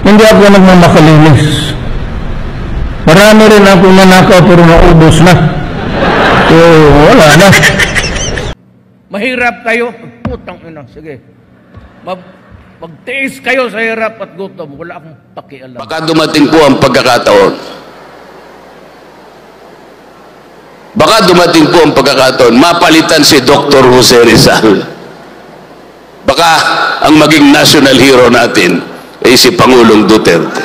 Hindi ako nagmamakalinis. Marami rin ako nanakaw pero naubos na. So, wala na. Mahirap kayo? Putang ina, sige. Magtiis kayo sa hirap at gutom. Wala akong pakialam. Baka dumating po ang pagkakataon. Mapalitan si Dr. Jose Rizal. Baka ang maging national hero natin ay si Pangulong Duterte.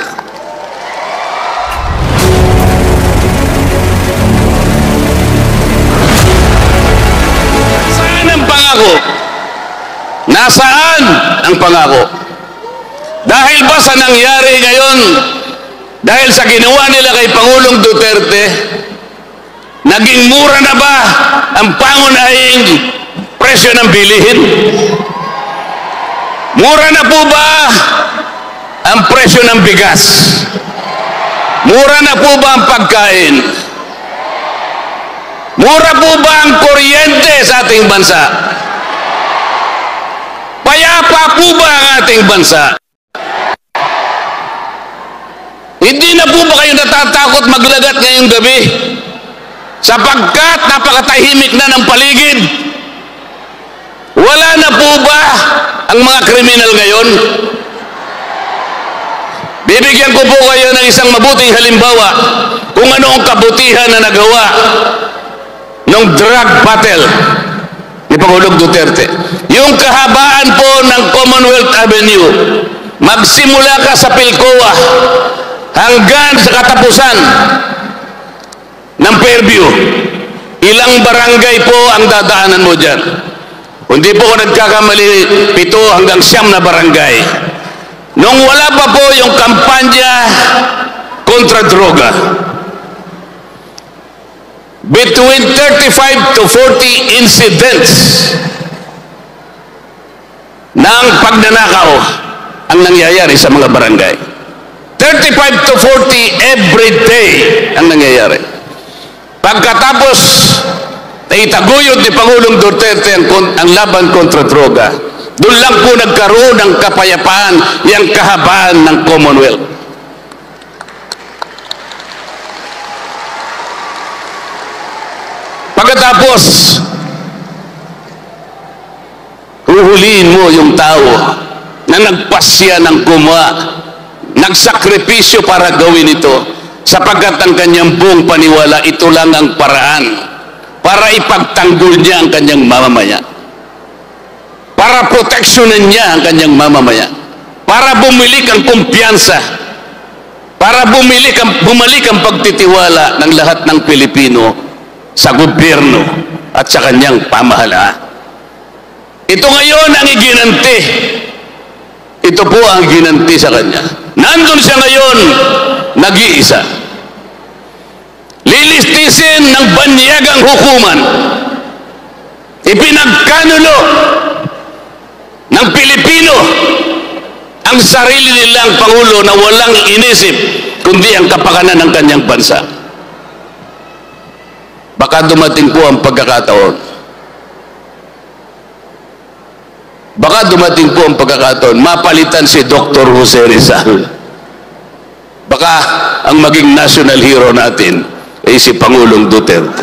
Saan ang pangako? Nasaan ang pangako? Dahil ba sa nangyari ngayon, dahil sa ginawa nila kay Pangulong Duterte, naging mura na ba ang pangunahing presyo ng bilihin? Mura na po ba ang presyo ng bigas? Mura na po ba ang pagkain? Mura po ba ang kuryente sa ating bansa? Payapa po ba ang ating bansa? Hindi na po ba kayo natatakot maglagat ngayong gabi? Sapagkat napakatahimik na ng paligid. Wala na po ba ang mga kriminal ngayon? Bibigyan ko po kayo ng isang mabuting halimbawa kung ano ang kabutihan na nagawa ng drug battle ni Pangulong Duterte. Yung kahabaan po ng Commonwealth Avenue, magsimula ka sa Pilcoa hanggang sa katapusan ng Fairview, ilang barangay po ang dadaanan mo dyan. Hindi po ako nagkakamali, 7 hanggang 9 na barangay. Nung wala pa po yung kampanya kontra droga, between 35 to 40 incidents ng pagnanakaw ang nangyayari sa mga barangay. 35 to 40 every day ang nangyayari. Pagkatapos na itaguyod ni Pangulong Duterte ang laban kontra droga, doon lang po nagkaroon ng kapayapaan yung kahabaan ng Commonwealth. Pagkatapos, huhulihin mo yung tao na nagpasya ng gumawa, nagsakripisyo para gawin ito, sapagkat ang kanyang buong paniwala, ito lang ang paraan para ipagtanggol niya ang kanyang mamamayan, para proteksyonan niya ang kanyang mamamayan, para bumalik ang kumpiyansa, para bumalik ang pagtitiwala ng lahat ng Pilipino sa gobyerno at sa kanyang pamahalaan. Ito ngayon ang iginanti. Ito po ang ginanti sa kanya. Nandun siya ngayon, nag-iisa. Lilistisin ng banyagang hukuman, ipinagkanulo ng Pilipino ang sarili nilang Pangulo na walang inisip kundi ang kapakanan ng kanyang bansa. Baka dumating po ang pagkakataon. Mapalitan si Dr. Jose Rizal. Baka ang maging national hero natin ay si Pangulong Duterte.